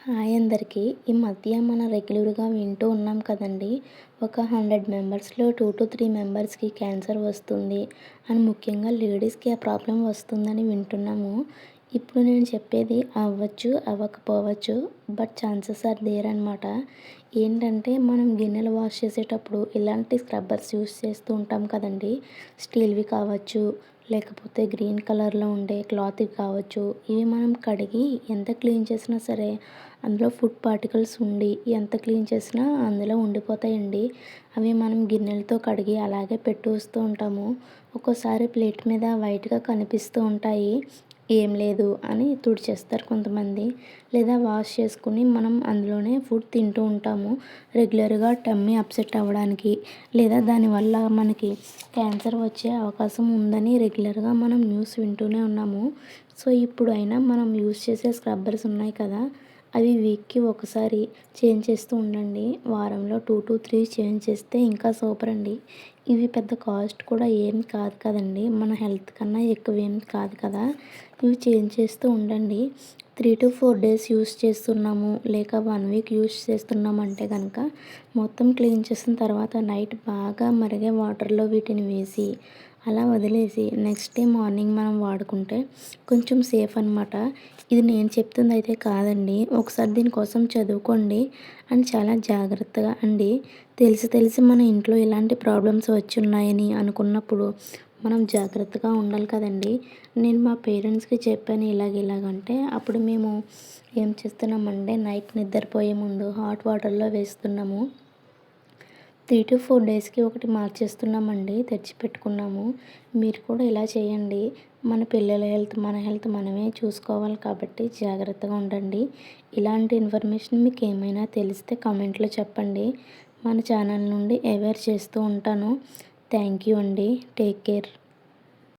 Hi అందరికీ. ఈ మధ్య మనం రెగ్యులర్‌గా వింటూ ఉన్నాం కదండీ! ఒక 100 మెంబర్స్‌లో 2-3 మెంబర్స్‌కి క్యాన్సర్ వస్తుంది అని, ముఖ్యంగా లేడీస్‌కి ఆ ప్రాబ్లమ్ వస్తుందని వింటున్నాము. ఇప్పుడు నేను చెప్పేది అవ్వచ్చు, అవ్వకపోవచ్చు. బట్ ఛాన్సెస్ ఆర్ దేర్ అనమాట. ఏంటంటే మనం గిన్నెలు వాష్ చేసేటప్పుడు ఇలాంటి స్క్రబ్బర్స్ యూజ్ చేస్తూ ఉంటాం కదండీ! స్టీల్‌వి కావచ్చు, లేకపోతే గ్రీన్ కలర్‌లో ఉండే క్లాత్‌వి కావచ్చు. ఇవి మనం కడిగి ఎంత క్లీన్ చేసినా సరే అందులో ఫుడ్ పార్టికల్స్ ఉండి ఎంత క్లీన్ చేసినా అందులో ఉండిపోతాయండి. అవి మనం గిన్నెలతో కడిగి అలాగే పెట్టేస్తూ ఉంటాము. ఒక్కోసారి ప్లేట్ మీద వైట్‌గా కనిపిస్తూ ఉంటాయి. ఏం లేదు అని తుడిచేస్తారు కొంతమంది. లేదా వాష్ చేసుకొని మనం అందులోనే ఫుడ్ తింటూ ఉంటాము. రెగ్యులర్‌గా టమ్మీ అప్సెట్ అవ్వడానికి, లేదా దానివల్ల మనకి క్యాన్సర్ వచ్చే అవకాశం ఉందని రెగ్యులర్‌గా మనం న్యూస్ వింటూనే ఉన్నాము. సో, ఇప్పుడు అయినా మనం యూజ్ చేసే స్క్రబ్బర్స్ ఉన్నాయి కదా! అవి వీక్‌కి ఒకసారి చేంజ్ చేస్తూ ఉండండి. వారంలో 2-3 చేంజ్ చేస్తే ఇంకా సూపర్ అండి. ఇవి పెద్ద కాస్ట్ కూడా ఏమి కాదు కదండీ! మన హెల్త్ కన్నా ఎక్కువేం కాదు కదా! ఇవి చేంజ్ చేస్తూ ఉండండి. 3-4 డేస్ యూజ్ చేస్తున్నాము, లేక 1 వీక్ యూజ్ చేస్తున్నామంటే గనక మొత్తం క్లీన్ చేసిన తర్వాత నైట్ బాగా మరిగే వాటర్‌లో వీటిని వేసి అలా వదిలేసి నెక్స్ట్ డే మార్నింగ్ మనం వాడుకుంటే కొంచెం సేఫ్ అనమాట. ఇది నేను చెప్తుందయితే కాదండి. ఒకసారి దీనికోసం చదువుకోండి. అండ్ చాలా జాగ్రత్తగా అండి. తెలిసి తెలిసి మన ఇంట్లో ఇలాంటి ప్రాబ్లమ్స్ వచ్చున్నాయని అనుకున్నప్పుడు మనం జాగ్రత్తగా ఉండాలి కదండీ! నేను మా పేరెంట్స్‌కి చెప్పాను ఇలాగంటే అప్పుడు మేము ఏం చేస్తున్నామంటే నైట్ నిద్రపోయే ముందు హాట్ వాటర్‌లో వేస్తున్నాము. 3-4 డేస్‌కి ఒకటి మార్చేస్తున్నామండి. తెచ్చిపెట్టుకున్నాము. మీరు కూడా ఇలా చేయండి. మన పిల్లల హెల్త్, మన హెల్త్ మనమే చూసుకోవాలి కాబట్టి జాగ్రత్తగా ఉండండి. ఇలాంటి ఇన్ఫర్మేషన్ మీకు ఏమైనా తెలిస్తే కామెంట్‌లో చెప్పండి. మన ఛానల్ నుండి అవేర్ చేస్తూ ఉంటాను. థ్యాంక్ యూ అండి. Take care.